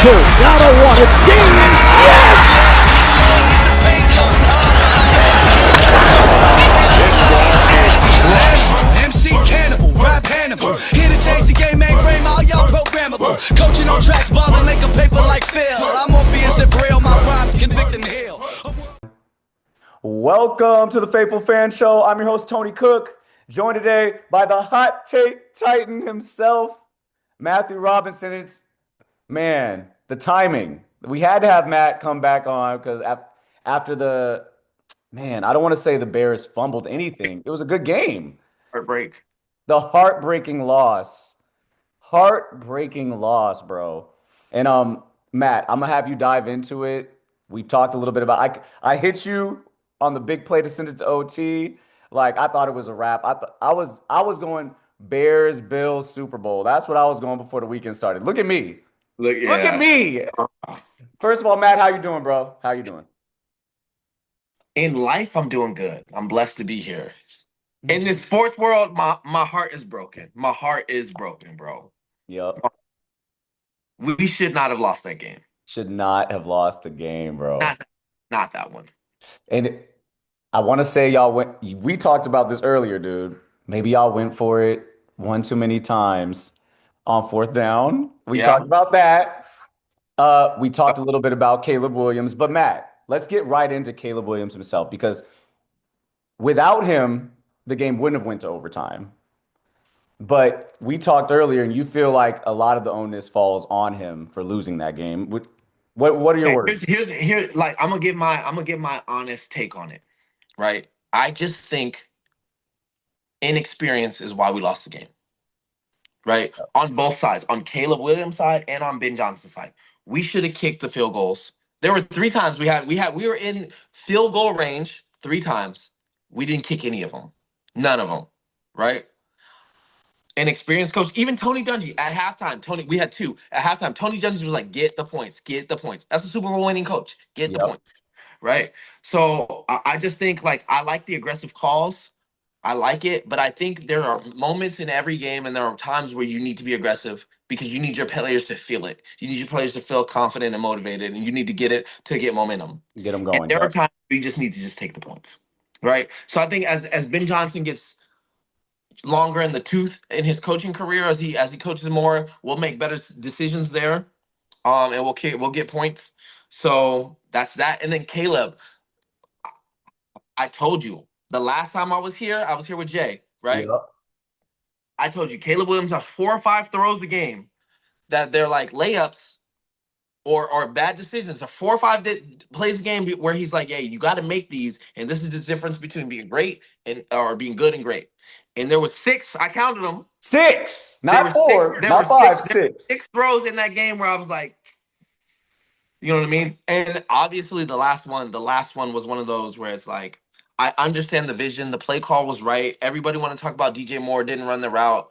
two. Down to one. It's Deans. Yes! This ball is crushed. MC Cannibal, rap Hannibal. Here to change the game, mainframe, all y'all programmable. Coaching on tracks, balling like a paper like Phil. I'm on being so real, my rhymes convict and heal. Welcome to the Faithful Fan Show. I'm your host, Tony Cook, joined today by the hot take titan himself, Matthew Robinson. It's, man, the timing. We had to have Matt come back on because after the, man, I don't want to say the Bears fumbled anything. It was a good game. Heartbreak. The heartbreaking loss. Heartbreaking loss, bro. And Matt, I'm gonna have you dive into it. We've talked a little bit about I hit you on the big play to send it to OT. Like, I thought it was a wrap. I was going Bears, Bills, Super Bowl. That's what I was going before the weekend started. Look at me. Look at me. First of all, Matt, how you doing, bro? How you doing? In life, I'm doing good. I'm blessed to be here. In this sports world, my heart is broken. My heart is broken, bro. Yep. We should not have lost that game. Should not have lost the game, bro. Not that one. And I want to say y'all went. We talked about this earlier, dude. Maybe y'all went for it one too many times on fourth down. We talked about that. We talked a little bit about Caleb Williams, but Matt, let's get right into Caleb Williams himself, because without him, the game wouldn't have went to overtime. But we talked earlier, and you feel like a lot of the onus falls on him for losing that game. What are your words? Here's like I'm gonna give my honest take on it. Right? I just think inexperience is why we lost the game. Right? On both sides, on Caleb Williams' side and on Ben Johnson's side. We should have kicked the field goals. There were 3 times we were in field goal range 3 times. We didn't kick any of them. None of them. Right? An experienced coach, even Tony Dungy at halftime. We had 2 at halftime. Tony Dungy was like, "Get the points, get the points." That's a Super Bowl winning coach. Get the points, right? So I just think, like, I like the aggressive calls. I like it, but I think there are moments in every game, and there are times where you need to be aggressive because you need your players to feel it. You need your players to feel confident and motivated, and you need to get it to get momentum. Get them going. And there are times where you just need to just take the points, right? So I think as Ben Johnson gets longer in the tooth in his coaching career, as he coaches more, we'll make better decisions there, and we'll get points. So that's that. And then Caleb, I told you the last time I was here with Jay, right? Yep. I told you Caleb Williams has 4 or 5 throws a game that they're like layups or bad decisions. Or 4 or 5 plays a game where he's like, "Hey, you got to make these, and this is the difference between being great or being good and great." And there was 6. I counted them. 6, not 4, not 5, 6. There were 6 throws in that game where I was like, you know what I mean? And obviously the last one was one of those where it's like, I understand the vision. The play call was right. Everybody want to talk about DJ Moore didn't run the route.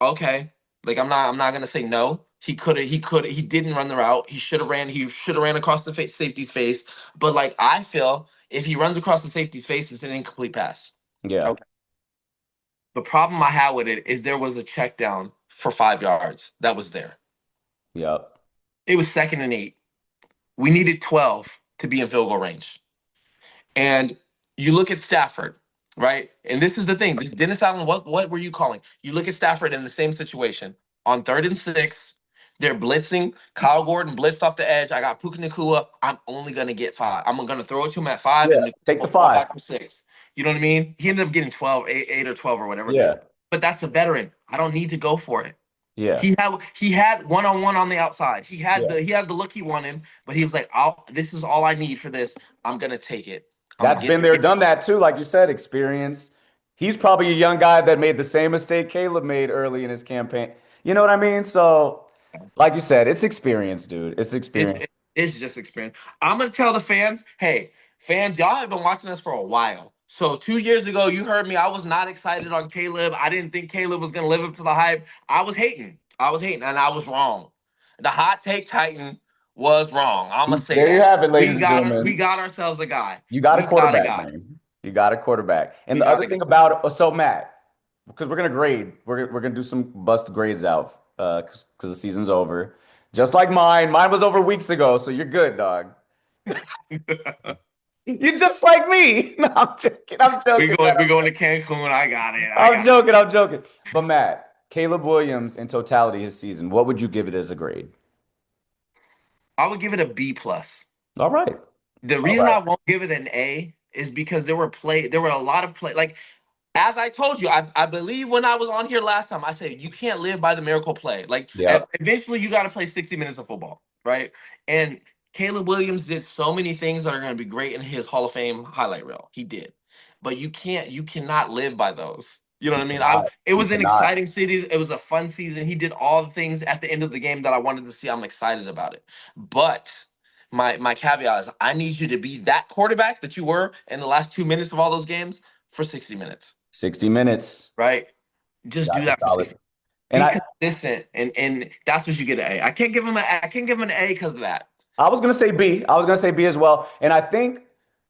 Okay, like I'm not gonna say no. He didn't run the route. He should have ran across the safety's face. But like, I feel if he runs across the safety's face, it's an incomplete pass. Yeah. Okay. The problem I had with it is there was a check down for 5 yards that was there. Yep. It was 2nd and 8. We needed 12 to be in field goal range. And you look at Stafford, right? And this is the thing. This Dennis Allen, what were you calling? You look at Stafford in the same situation. On 3rd and 6, they're blitzing. Kyle Gordon blitzed off the edge. I got Puka Nacua. I'm only going to get 5. I'm going to throw it to him at 5 and take the 5 back for 6. You know what I mean? He ended up getting 8 or 12 or whatever. Yeah. But that's a veteran. I don't need to go for it. Yeah. He had one-on-one on the outside. He had the look he wanted, but he was like, "This is all I need for this. I'm gonna take it." That's been there, done that too. Like you said, experience. He's probably a young guy that made the same mistake Caleb made early in his campaign. You know what I mean? So, like you said, it's experience, dude. It's experience. It's just experience. I'm gonna tell the fans, hey, fans, y'all have been watching us for a while. So 2 years ago, you heard me. I was not excited on Caleb. I didn't think Caleb was going to live up to the hype. I was hating, and I was wrong. The hot take Titan was wrong. I'm going to say there that. you have it, ladies and gentlemen. We got ourselves a guy. You got a quarterback, man. You got a quarterback. And the other thing about it, so Matt, because we're going to grade. We're going to do some bust grades out because the season's over. Just like mine. Mine was over weeks ago, so you're good, dog. You're just like me. No, I'm joking. I'm joking. We going to Cancun. I got it. I'm joking. I'm joking. But Matt, Caleb Williams in totality his season, what would you give it as a grade? I would give it a B plus. All right. The All reason right. I won't give it an A is because there were a lot of play. Like as I told you, I believe when I was on here last time, I said you can't live by the miracle play. Like Yeah. eventually you got to play 60 minutes of football, right? And Caleb Williams did so many things that are going to be great in his Hall of Fame highlight reel. He did, but you cannot live by those. You know what I mean? It You was an cannot. exciting series. It was a fun season. He did all the things at the end of the game that I wanted to see. I'm excited about it, but my caveat is I need you to be that quarterback that you were in the last 2 minutes of all those games for 60 minutes. 60 minutes. Right? Just do Got you that for solid. 60. And Be consistent, and that's what you get an A. I can't give him an A because of that. I was gonna say B. I was gonna say B as well. And I think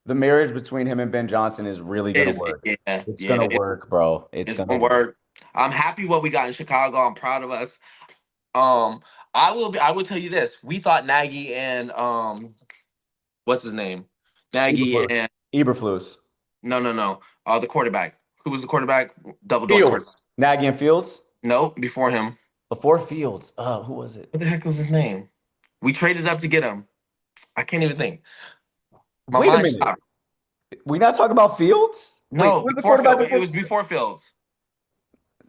the marriage between him and Ben Johnson is really gonna work. Yeah, It's yeah, gonna work, bro. It's it's gonna gonna work. work. I'm happy what we got in Chicago. I'm proud of us. I will tell you this. We thought Nagy and what's his name? Nagy Eberflus. and Eberflus. no. The quarterback. Who was the quarterback? Double doink quarterback. Fields. Nagy and Fields. No, before him. Before Fields. Who was it? What the heck was his name? We traded up to get him. I can't even think. My Wait a mind minute. stopped. We not talking about Fields? Wait, No, who's the before quarterback Fields. It before? was before Fields.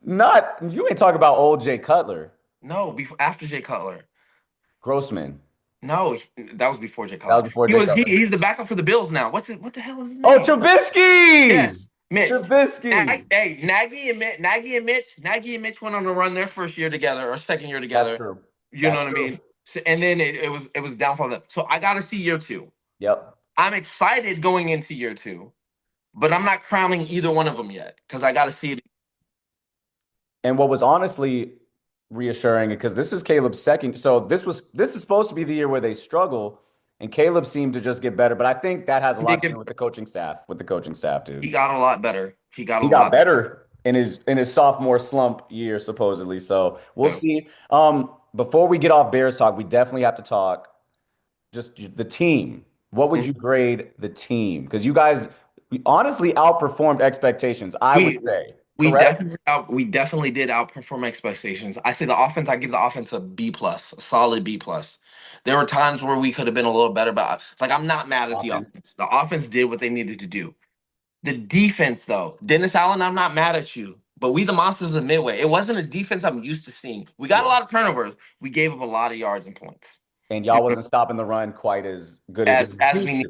Not you ain't talking about old Jay Cutler. No, before after Jay Cutler. Grossman. No, that was before Jay That Cutler. was before Jay Cutler. He's the backup for the Bills now. What the hell is his Oh, name? Trubisky. Yes, Mitch. Trubisky. Hey, Nagy and Mitch went on a run their first year together or second year together. That's true. You know what I mean? So, and then it was downfall them. So I got to see year 2. Yep. I'm excited going into year 2, but I'm not crowning either one of them yet because I got to see it. And what was honestly reassuring, because this is Caleb's second. So this is supposed to be the year where they struggle, and Caleb seemed to just get better. But I think that has a lot to do with the coaching staff. With the coaching staff, dude. He got a lot better. He got better in his sophomore slump year, supposedly. So we'll see. Before we get off Bears talk, we definitely have to talk just the team. What would you grade the team? Because you guys honestly outperformed expectations, I would say. We Correct? definitely did outperform expectations. I say the offense. I give the offense a B plus, a solid B plus. There were times where we could have been a little better, but like I'm not mad at the offense. The offense did what they needed to do. The defense, though, Dennis Allen, I'm not mad at you, but we the monsters of Midway. It wasn't a defense I'm used to seeing. We got a lot of turnovers. We gave up a lot of yards and points. And y'all wasn't stopping the run quite as good as we need.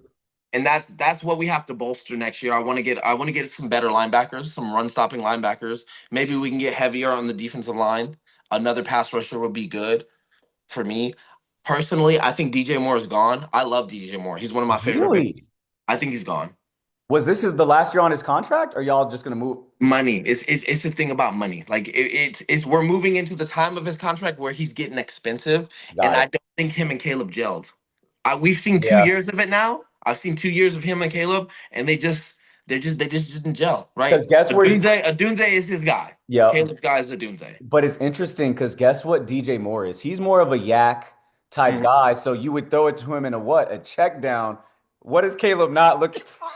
And that's what we have to bolster next year. I want to get some better linebackers, some run stopping linebackers. Maybe we can get heavier on the defensive line. Another pass rusher would be good for me. Personally, I think DJ Moore is gone. I love DJ Moore. He's one of my favorite. Really? I think he's gone. Was this the last year on his contract, or y'all just gonna move? Money. It's the thing about money. Like it's we're moving into the time of his contract where he's getting expensive, and I don't think him and Caleb gelled. We've seen 2 years of it now. I've seen 2 years of him and Caleb, and they just didn't gel, right? Because guess where Adunze is his guy. Yeah. Caleb's guy is Adunze. But it's interesting because guess what DJ Moore is? He's more of a yak type guy. So you would throw it to him in a check down. What is Caleb not looking for?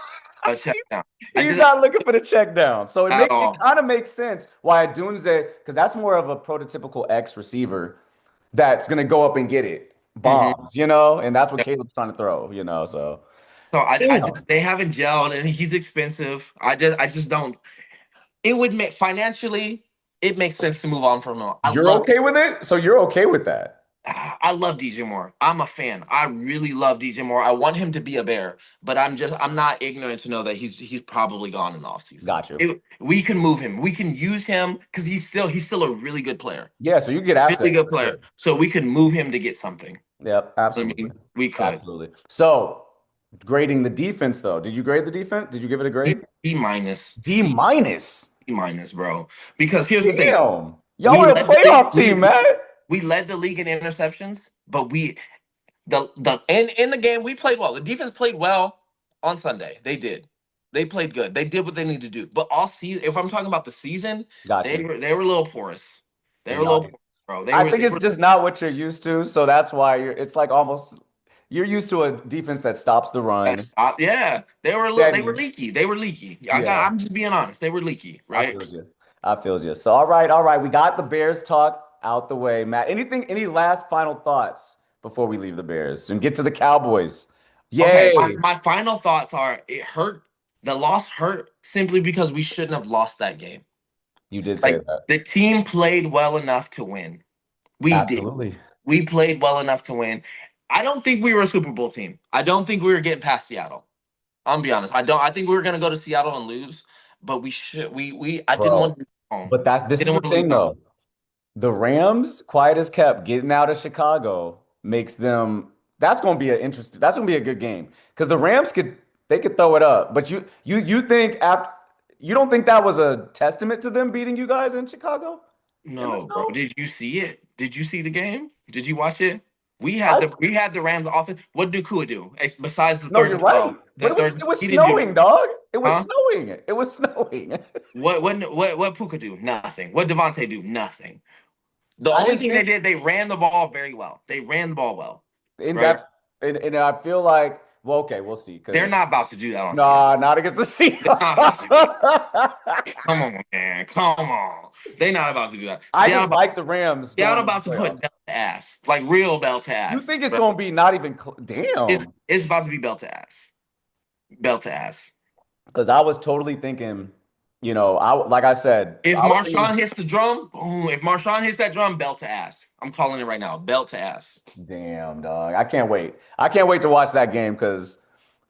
A check down. He's not looking for the check down. So it kind of makes sense why Adunze, because that's more of a prototypical X receiver that's gonna go up and get it. Bombs, and that's what Caleb's trying to throw, so they haven't gelled, and he's expensive. I just don't. It would make financially, it makes sense to move on from him. You're okay with it? So you're okay with that? I love DJ Moore. I'm a fan. I really love DJ Moore. I want him to be a Bear, but I'm not ignorant to know that he's probably gone in the offseason. Got you. We can move him. We can use him because he's still a really good player. Yeah, so you get assets. Really good player. So we can move him to get something. Yep, absolutely. I mean, we could. Absolutely. So grading the defense, though. Did you grade the defense? Did you give it a grade? D minus. D minus. D minus, bro. Because here's the thing. Y'all are a playoff team, man. We led the league in interceptions, but in the game we played well. The defense played well on Sunday. They did. They played good. They did what they needed to do. But all season, if I'm talking about the season, they were a little porous. They were a little. bro. I think it's just not what you're used to, so that's why it's like almost you're used to a defense that stops the run. Yeah, they were Then leaky. They were leaky. yeah, I'm just being honest. They were leaky, I right? feel you. I feel you. So all right. We got the Bears talk out the way, Matt. Any last final thoughts before we leave the Bears and get to the Cowboys? Okay, Yay! my final thoughts are it hurt. The loss hurt simply because we shouldn't have lost that game. You did say Like that. the team played well enough to win. We did. Absolutely. We played well enough to win. I don't think we were a Super Bowl team. I don't think we were getting past Seattle. I'm gonna be honest. I think we were gonna go to Seattle and lose, but we should we I didn't want Bro. to lose at home. But this is Didn't the want to lose thing at home. though. The Rams, quiet as kept, getting out of Chicago makes them. That's gonna be a good game because the Rams could throw it up. But you think after you don't think that was a testament to them beating you guys in Chicago in the No, bro. snow? Did you see it? Did you see the game? Did you watch it? I We had the Rams offense. What did Kua do? Besides the No, third you're and 12. right. But The third it was he didn't do snowing, dog. It was huh? snowing. It was snowing. What Puka do? Nothing. What Devontae do? Nothing. The I only didn't thing they think did, they ran the ball very well. They ran the ball well, in right? that, and I feel like, well, okay, we'll see. They're Because not about to do that on Seattle. nah, not against the They're not about to do Seahawks. Come on, man. Come on. They're not about to do that. I just like the Rams going Seattle to the about to put playoffs. belt to ass. Like real belt to You ass. think it's Right? going to be not even damn? It's about to be belt to ass. Belt to ass. Because I was totally thinking, like I said, If I was thinking, Marshawn hits the drum, boom. If Marshawn hits that drum, belt to ass. I'm calling it right now. Belt to ass. damn, dog. I can't wait. I can't wait to watch that game because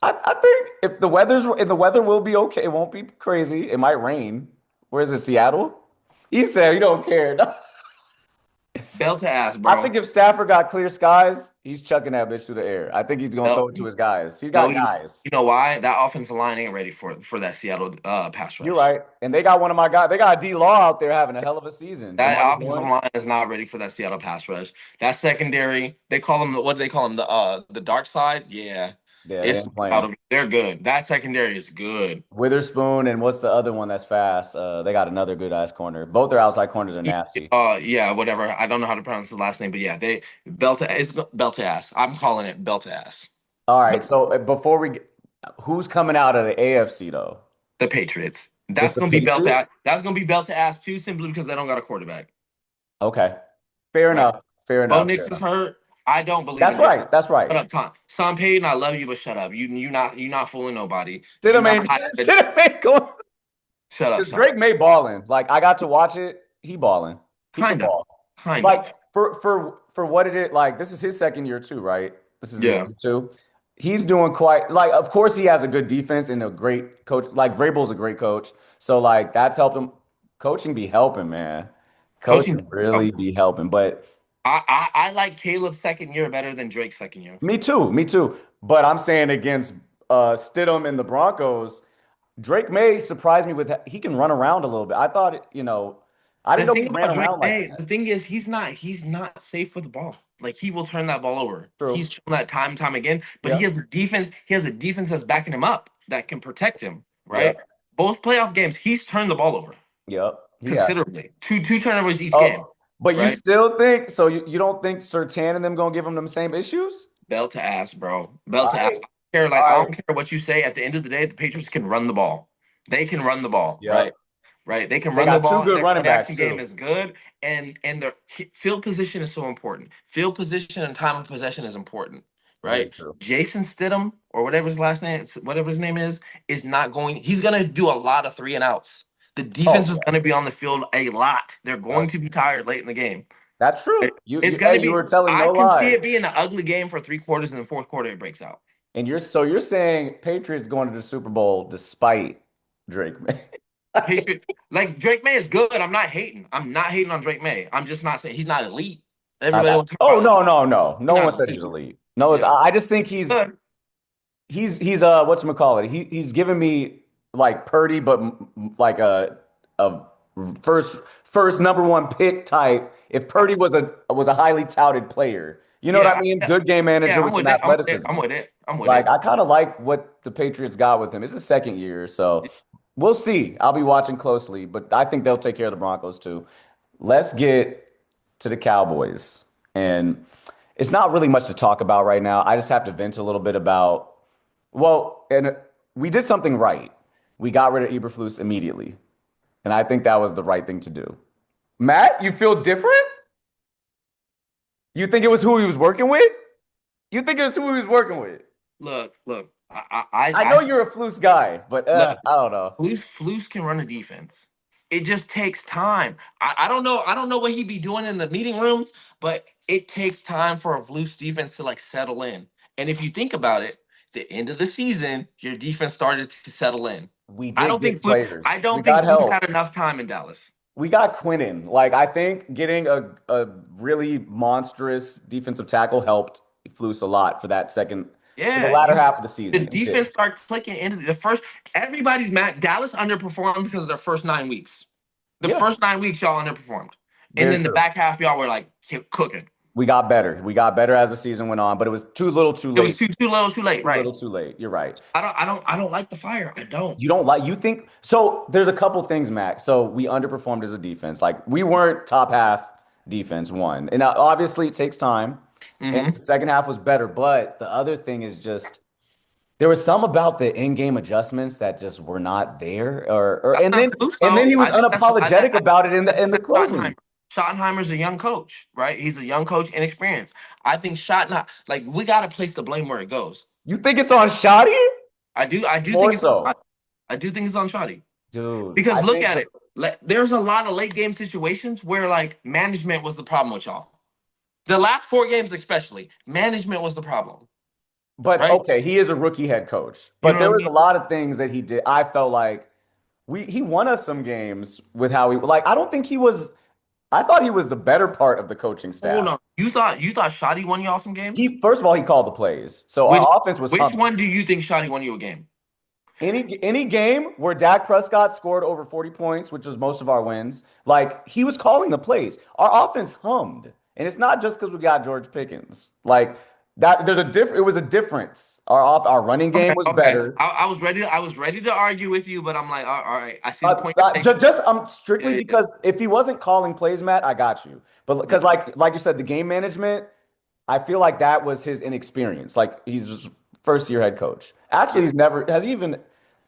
I think if the weather will be okay. It won't be crazy. It might rain. Where is it, Seattle? He said he don't care. Belt to ass, I bro. think if Stafford got clear skies, he's chucking that bitch through the air. I think he's gonna No, throw it to his guys. He's no, got guys. you know why? That offensive line ain't ready for that Seattle pass You're rush. right. And they got one of my guys. They got D Law out there having a hell of a season. That Demarcus offensive Lawrence. line is not ready for that Seattle pass rush. That secondary, they call them what do they call them? The dark side? Yeah. Yeah, they It's ain't playing. they're good. That secondary is good. Witherspoon and what's the other one that's fast? They got another good ass corner. Both their outside corners are nasty. Yeah, whatever. I don't know how to pronounce his last name, but yeah, they it's belt to ass. I'm calling it belt to ass. All right. So before who's coming out of the AFC though? The Patriots. It's That's the gonna be belt to ass. Patriots. That's gonna be belt to ass too, simply because they don't got a quarterback. Okay. Fair Right. enough. Fair Bo enough. Fair Nix is enough. hurt. I don't believe That's in Joe. right. That's right. Shut up, Tom. Sean Payton, I love you, but shut up. You not fooling nobody. You Stidham not ain't Stidham ain't going. shut up, Because Sean. Drake May balling. Like I got to watch it. He balling. He can Kind of. ball. Kind Like of. for what it is. Like this is his second year too, right? This is his Yeah. year too. He's doing quite like. Of course, he has a good defense and a great coach. Like Vrabel's a great coach. So like that's helped him. Coaching be helping, man. Coaching. Coaching really be helping. But I like Caleb's second year better than Drake's second year. me too. Me too. But I'm saying against Stidham and the Broncos, Drake May surprised me with he can run around a little bit. I thought, I didn't know he ran around like that. The thing is, he's not safe with the ball. Like he will turn that ball over. True. He's shown that time and time again. But Yeah. he has a defense. He has a defense that's backing him up that can protect him. Right. Yeah. Both playoff games, he's turned the ball over Yep. considerably. Two turnovers each Oh, game. but you right? still think so? You don't think Surtain and them gonna give him them same issues? Belt to ass, bro. Belt to All ass. right. I don't care. All I right. don't care what you say. At the end of the day, the Patriots can run the ball. They can run the ball. Yep. Right. Right. They can They run the got two ball. good Their running play backs, action too. game is good, and their field position is so important. Field position and time of possession is important. Very Right. true. Jason Stidham or whatever his name is not going. He's gonna do a lot of 3-and-outs. The defense is going to be on the field a lot. They're going to be tired late in the game. That's true. It's going to be. You were telling I no can see lies. it being an ugly game for 3 quarters, and the fourth quarter it breaks out. And you're saying Patriots going to the Super Bowl despite Drake May. Patriots, like Drake May is good. I'm not hating. I'm not hating on Drake May. I'm just not saying he's not elite. Everybody will talk Oh about no. No one not said he's elite. elite. No, Yeah. I just think he's good. whatchamacallit. He's giving me like Purdy, but like a first number one pick type. If Purdy was a highly touted player, you know what I mean? Good game manager with some athleticism. I'm with it. Like I kind of like what the Patriots got with him. It's his second year, so we'll see. I'll be watching closely, but I think they'll take care of the Broncos too. Let's get to the Cowboys, and it's not really much to talk about right now. I just have to vent a little bit about, well, and we did something right. We got rid of Eberflus immediately, and I think that was the right thing to do. Matt, you feel different? You think it was who he was working with? You think it was who he was working with? Look. I know you're a Flus guy, but look, I don't know. Flus can run a defense. It just takes time. I don't know. I don't know what he'd be doing in the meeting rooms, but it takes time for a Flus defense to like settle in. And if you think about it, the end of the season, your defense started to settle in. We I did don't think get Flus. players. I We don't got think Flus help. had enough time in Dallas. We got Quinnen. Like, I think getting a really monstrous defensive tackle helped Flus a lot for that second, for the latter half of the The season. It did. defense started clicking into the first. Everybody's mad. Dallas underperformed because of their first 9 weeks. The Yeah. first 9 weeks, y'all underperformed. And Very then the true. back half, y'all were like cooking. We got better. We got better as the season went on, but it was too little, too It was late. too little, too late, Too right? little, too late. You're right. I don't like the fire. I don't. You don't like, you think, so there's a couple things, Max. So we underperformed as a defense. Like, we weren't top half defense, one. And now, obviously, it takes time. And the second half was better. But the other thing is just, there was some about the in-game adjustments that just were not there. And then he was unapologetic about it in the closing. Schottenheimer's a young coach, right? He's a young coach, inexperienced. I think like we got to place the blame where it goes. You think it's on Shoddy? I do More think so. I do think it's on Shoddy. Dude. Because I look think at it. There's a lot of late game situations where like management was the problem with y'all. The last 4 games, especially, management was the problem. But right? okay, he is a rookie head coach. But know there what I was a mean? lot of things that he did. I felt like he won us some games with how he, like, I don't think he was, I thought he was the better part of the coaching staff. Hold on. You thought Shoddy won y'all some games? First of all, he called the plays. So our offense was Which humming. one do you think Shoddy won you a game? Any game where Dak Prescott scored over 40 points, which was most of our wins, like, he was calling the plays. Our offense hummed. And it's not just because we got George Pickens. Like, that it was a difference. Our running game was better. I was ready to argue with you, but I'm like, all right, I see the point you're taking. Just strictly because if he wasn't calling plays, Matt, I got you. But because like you said, the game management, I feel like that was his inexperience. Like, he's first year head coach. Actually,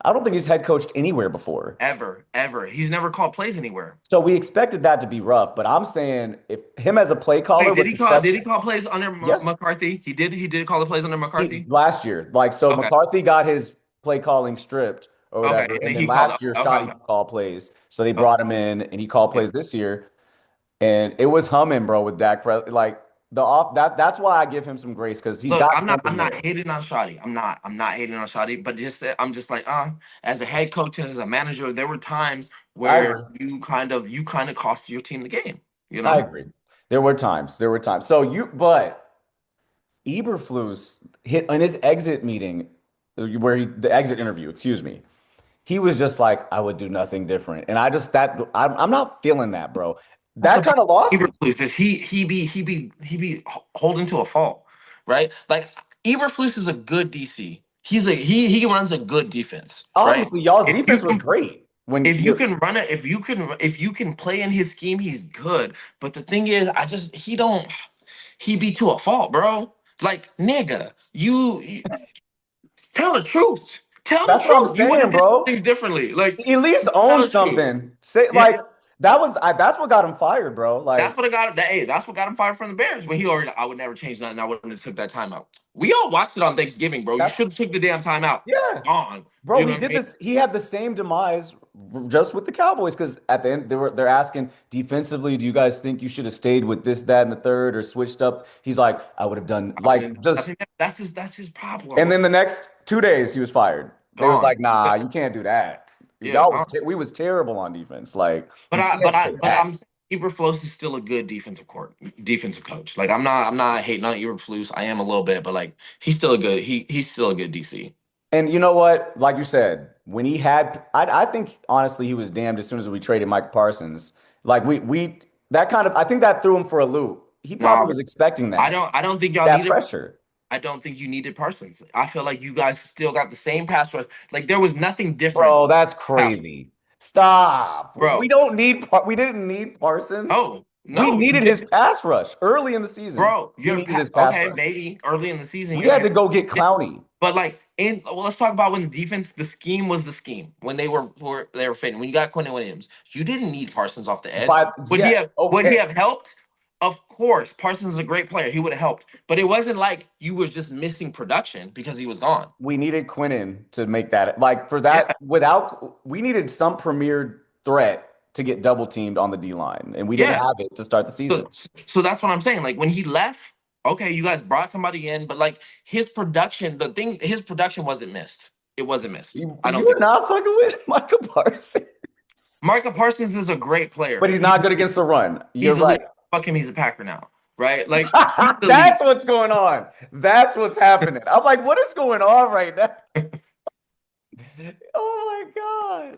I don't think he's head coached anywhere before. Ever. He's never called plays anywhere. So we expected that to be rough, but I'm saying if him as a play caller did he call plays under Yes. McCarthy? He did call the plays under McCarthy? Last year. Like, so McCarthy got his play calling stripped or whatever. And then last year, Shoddy called plays. So they brought him in and he called plays this year. And it was humming, bro, with Dak Prescott. Like, that's why I give him some grace, because he's got something. I'm not hating on Shoddy. I'm not hating on Shoddy, but I'm just like, as a head coach and as a manager, there were times where you kind of cost your team the game. You know? I agree. There were times. But Eberflus hit in his exit meeting, the exit interview, excuse me. He was just like, I would do nothing different. And I'm not feeling that, bro. That kind of lost me. Eberflus is he be holding to a fault, right? Like, Eberflus is a good DC. He runs a good defense. Obviously, right? y'all's defense was great. If you can play in his scheme, he's good. But the thing is, he be to a fault, bro. Like, nigga, you tell the truth. That's what I'm saying, bro. Things differently. Like, at least own something. Say that's what got him fired, bro. Like, that's what got him fired from the Bears when I would never change nothing. I wouldn't have took that timeout. We all watched it on Thanksgiving, bro. You should have took the damn timeout. Yeah. Gone. Bro, he did this. He had the same demise just with the Cowboys, because at the end they're asking defensively, do you guys think you should have stayed with this, that, and the third, or switched up? He's like, I would have done that's his problem. And then the next 2 days he was fired. They was like, nah, you can't do that. We was terrible on defense. Like, but I'm saying Eberflus is still a good defensive coach. Like, I'm not hating on Eberflus. I am a little bit, but like, he's still a good DC. And you know what? Like you said, when he had, I think honestly he was damned as soon as we traded Mike Parsons. Like, I think that threw him for a loop. He probably was expecting that. I don't think y'all needed pressure. I don't think you needed Parsons. I feel like you guys still got the same pass rush. Like, there was nothing different. Bro, that's crazy. Stop. Bro. We didn't need Parsons. Oh, We No, you needed his didn't. pass rush early in the season. Bro, We you're needed his pass okay, rush. maybe early in the season We had to go get yeah, Clowney. but like let's talk about when the defense, the scheme was the scheme when they were fitting. When you got Quentin Williams, you didn't need Parsons off the edge. But yes, Would he okay. have helped? Of course, Parsons is a great player. He would have helped, but it wasn't like you was just missing production because he was gone. We needed Quinnen to make that like for Yeah. that without we needed some premier threat to get double teamed on the D line, and we didn't Yeah. have it to start the season. So that's what I'm saying. Like when he left, okay, you guys brought somebody in, but like his production wasn't missed. It wasn't missed. I don't You're think so. not fucking with Micah Parsons, Micah Parsons is a great player. but he's not good against the run. You're He's right. elite. Fuck him, he's a Packer now, right? Like he's elite. That's what's going on. That's what's happening. I'm like, what is going on right now? Oh my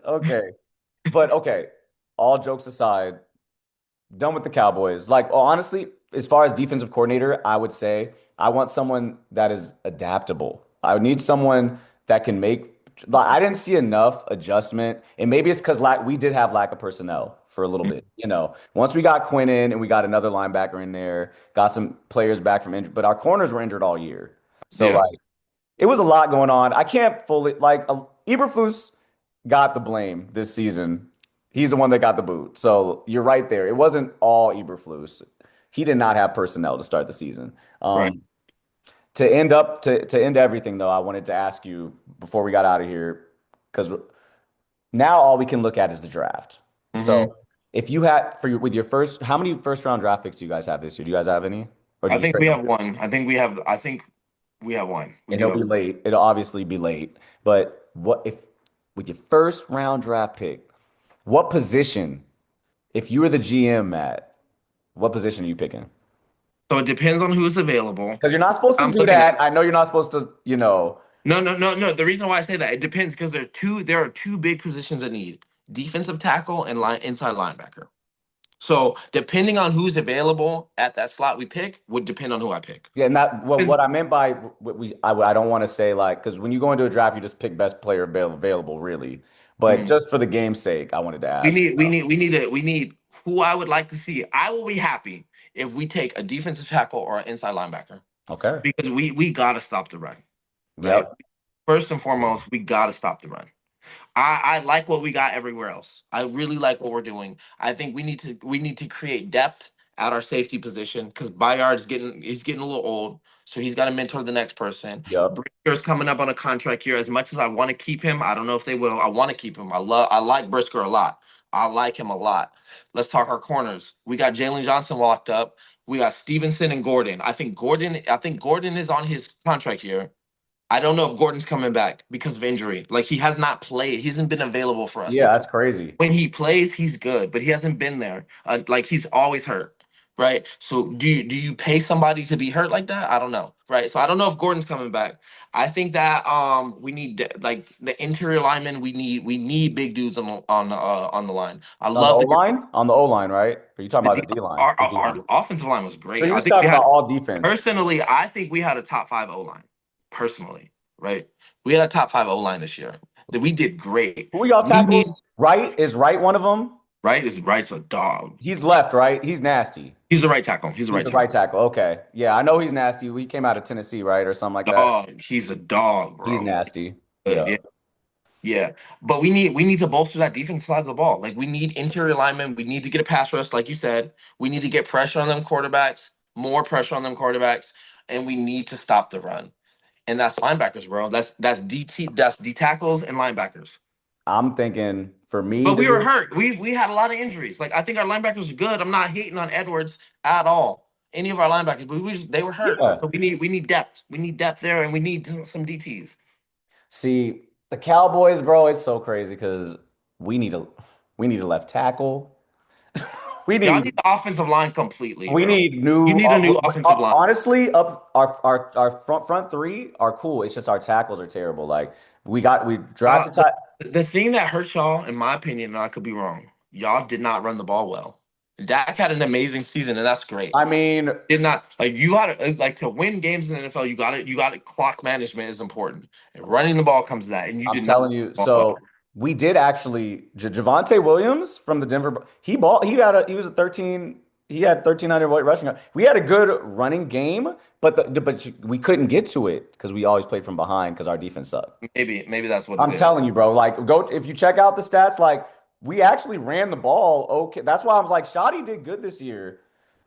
God. Okay. But okay, all jokes aside, done with the Cowboys. Like, honestly, as far as defensive coordinator, I would say I want someone that is adaptable. I would need someone that can make. Like, I didn't see enough adjustment, and maybe it's because we did have lack of personnel for a little bit. Once we got Quinn in and we got another linebacker in there, got some players back from injury, but our corners were injured all year. So Yeah. like, it was a lot going on. I can't fully Eberflus got the blame this season. He's the one that got the boot. So you're right there. It wasn't all Eberflus. He did not have personnel to start the season. Right. To end everything though, I wanted to ask you before we got out of here, because now all we can look at is the draft. So if you had with your first, how many first round draft picks do you guys have this year? Do you guys have any? Or do I you think trade we them? have one. I think we have one. We And do it'll be have- late. It'll obviously be late. But what if with your first round draft pick, what position, if you were the GM, Matt, what position are you picking? So it depends on who's available. Because you're not supposed to I'm do looking that. I know you're not supposed to, No. The reason why I say that, it depends because there are two big positions that need defensive tackle and inside linebacker. So depending on who's available at that slot we pick would depend on who I pick. Yeah, and that what I meant by I don't want to say like because when you go into a draft, you just pick best player available, really. But just for the game's sake, I wanted to ask. We need who I would like to see. I will be happy if we take a defensive tackle or an inside linebacker Okay. because we gotta stop the run. Right? Yep. First and foremost, we gotta stop the run. I like what we got everywhere else. I really like what we're doing. I think we need to create depth at our safety position because Bayard's he's getting a little old, so he's got to mentor the next person. Yep. Brisker's coming up on a contract year. As much as I want to keep him, I don't know if they will. I want to keep him. I like Brisker a lot. I like him a lot. Let's talk our corners. We got Jalen Johnson locked up. We got Stevenson and Gordon. I think Gordon is on his contract year. I don't know if Gordon's coming back because of injury. Like he has not played. He hasn't been available for us. Yeah, that's crazy. When he plays, he's good, but he hasn't been there. Like he's always hurt, right? So do you pay somebody to be hurt like that? I don't know, right? So I don't know if Gordon's coming back. I think that we need like the interior linemen. We need big dudes on the line. I love the O-line? On the O-line, right? Or you talking about the D-line? Our offensive line was great. So you're I just think talking about all defense. Personally, I think we had a top 5 O-line. Personally, right? We had a top 5 O-line this year. We did great. Who are y'all tackles? Right? Is Right one of them? Right's a dog. He's left, right? He's nasty. He's the right tackle. He's the right tackle. Okay. Yeah, I know he's nasty. We came out of Tennessee, right? Or something like that. He's a dog, bro. He's nasty. Yeah. But we need to bolster that defense side of the ball. Like we need interior linemen. We need to get a pass rush, like you said. We need to get pressure on them quarterbacks, more pressure on them quarterbacks, and we need to stop the run. And that's linebackers, bro. That's D tackles and linebackers. I'm thinking for me, but we were hurt. We had a lot of injuries. Like I think our linebackers are good. I'm not hating on Edwards at all. Any of our linebackers, but they were hurt. Yeah. So we need depth. We need depth there, and we need some DTs. See the Cowboys, bro. It's so crazy because we need a left tackle. Y'all need the offensive line completely. We need You need a new offensive line. Honestly, our front three are cool. It's just our tackles are terrible. Like we drafted. The thing that hurts y'all, in my opinion, and I could be wrong, y'all did not run the ball well. Dak had an amazing season, and that's great. I mean, did not like you got to like to win games in the NFL. You got to clock management is important, and running the ball comes to that. And I'm telling you, so. We did actually Javonte Williams from the Denver. He was a 13 He had 1,300 rushing yards. We had a good running game, but we couldn't get to it because we always played from behind because our defense sucked. Maybe that's what I'm it is. telling you, bro. Like, go if you check out the stats, like we actually ran the ball. Okay, that's why I'm like, Shoddy did good this year.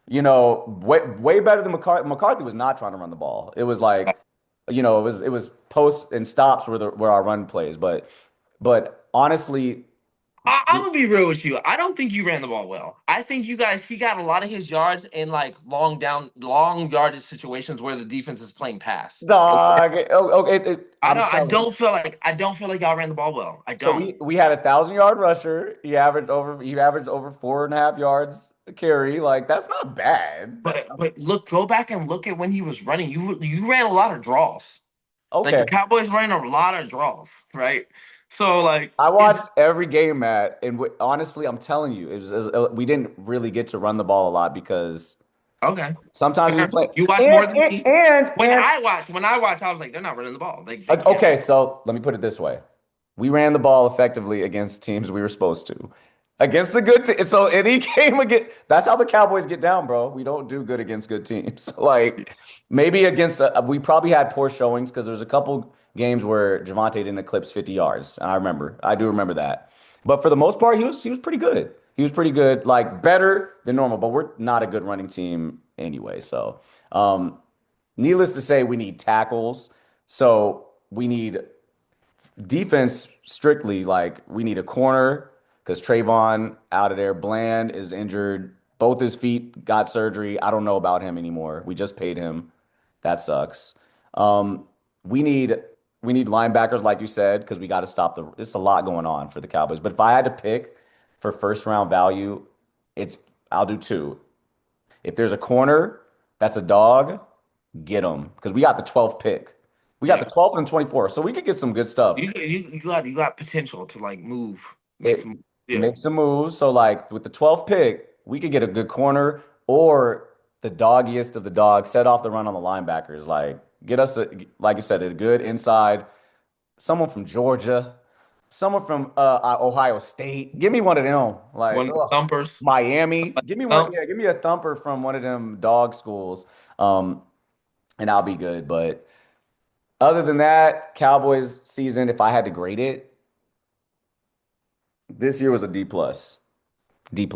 You know, way better than McCarthy. McCarthy was not trying to run the ball. It was like, it was posts and stops were our run plays. But honestly, I'm gonna be real with you. I don't think you ran the ball well. I think he got a lot of his yards in like long yardage situations where the defense is playing pass. dog. I don't feel like y'all ran the ball well. I So don't. we had a 1,000-yard rusher. He averaged over 4.5 yards a carry. Like that's not bad. But go back and look at when he was running. You ran a lot of draws. Okay. Like the Cowboys ran a lot of draws, right? So like I watched every game, Matt, and honestly, I'm telling you, we didn't really get to run the ball a lot because sometimes we play. You watch more than me. When I watch, I was like, they're not running the ball. Okay, so let me put it this way: we ran the ball effectively against teams we were supposed to. Against the good team. So any game again, that's how the Cowboys get down, bro. We don't do good against good teams. Like maybe against we probably had poor showings because there's a couple games where Javonte didn't eclipse 50 yards. And I do remember that. But for the most part, he was pretty good. He was pretty good, like better than normal, but we're not a good running team anyway. So needless to say, we need tackles. So we need defense strictly, like we need a corner because Trayvon out of there. Bland is injured. Both his feet got surgery. I don't know about him anymore. We just paid him. That sucks. We need linebackers, like you said, because we got to stop it's a lot going on for the Cowboys. But if I had to pick for first round value, I'll do two. If there's a corner that's a dog, get him because we got the 12th pick. We got the 12th and 24th, so we could get some good stuff. You got potential to like move. Make some moves. So like with the 12th pick, we could get a good corner or the doggiest of the dogs, set off the run on the linebackers. Like get us like you said, a good inside, someone from Georgia, someone from Ohio State. Give me one of them. Like one of the thumpers. Miami. Give me one. Yeah, give me a thumper from one of them dog schools. And I'll be good. But other than that, Cowboys season, if I had to grade it, this year was a D+. D+.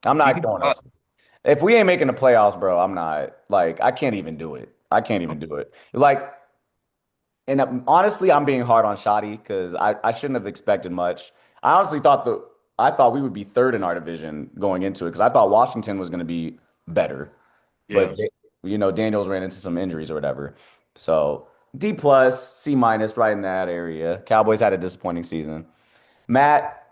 I'm not going to. If we ain't making the playoffs, bro, I'm not. Like, I can't even do it. Like, and honestly, I'm being hard on Shoddy because I shouldn't have expected much. I honestly thought we would be third in our division going into it because I thought Washington was going to be better. Yeah. But, Daniels ran into some injuries or whatever. So, D+, C- right in that area. Cowboys had a disappointing season. Matt,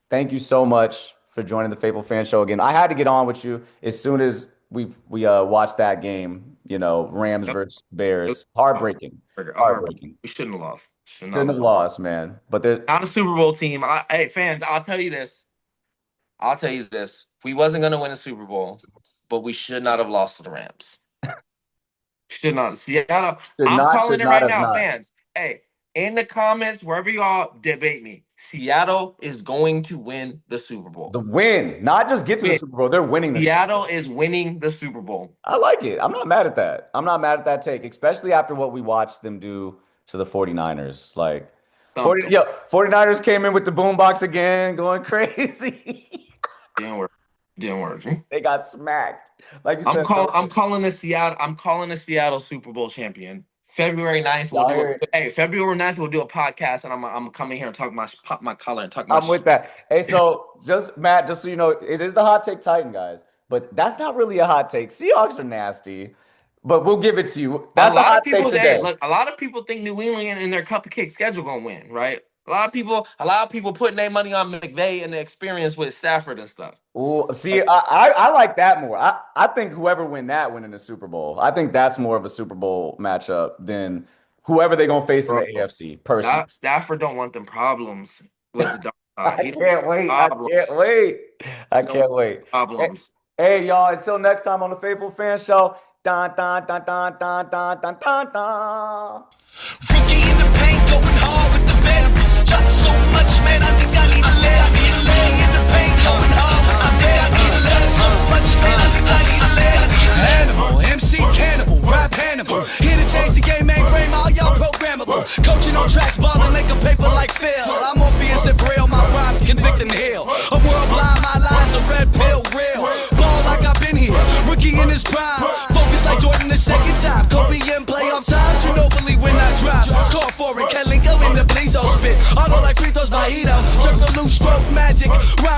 thank you so much for joining the Faithful Fan Show again. I had to get on with you as soon as we watched that game, Rams versus Bears. Heartbreaking. We shouldn't have lost. Shouldn't have lost, man. But they're not a Super Bowl team. Hey, fans, I'll tell you this. We wasn't going to win a Super Bowl, but we should not have lost to the Rams. Should not. Seattle. I'm calling it right now, fans. Hey, in the comments, wherever y'all debate me, Seattle is going to win the Super Bowl. The win, not just get to the Super Bowl. They're winning the Seattle is winning the Super Bowl. I like it. I'm not mad at that. I'm not mad at that take, especially after what we watched them do to the 49ers. Like, 49ers came in with the boombox again, going crazy. Didn't work. They got smacked. Like you said, I'm calling the Seattle Super Bowl champion. February 9th, February 9th, we'll do a podcast, and I'm coming here and pop my collar and talk my I'm with that. Hey, so Matt, just so you know, it is the hot take Titan, guys, but that's not really a hot take. Seahawks are nasty, but we'll give it to you. That's a hot take today. Look, a lot of people think New England in their cupcake schedule gonna win, right? A lot of people putting their money on McVay and the experience with Stafford and stuff. Oh, see, I like that more. I think whoever win the Super Bowl. I think that's more of a Super Bowl matchup than whoever they're gonna face in the AFC. Personally, Stafford don't want them problems with the dog. I can't wait. Problems. Hey, y'all! Until next time on the Faithful Fan Show. Dun, dun, dun, dun, dun, dun, dun, dun, dun. Rookie in the paint, going hard with the vet. Shot so much, man, I think I need a leg. In the paint, going hard with the vet. but you I need a live. Animal, MC cannibal, rap Hannibal. Here to change the game, mainframe, all y'all programmable. Coaching on tracks, balling like a paper like Phil. I'm Morpheus and real, my rhymes convict and heal. A world blind, my lines a red pill, real. Ball like I've been here, rookie in his prime. Focus like Jordan the second time. Kobe in playoff times, you know believe when I drop. Call for it, Kelly go in the Blizo spit. Auto like free throws by Ito. Circle loose stroke magic. Rhyme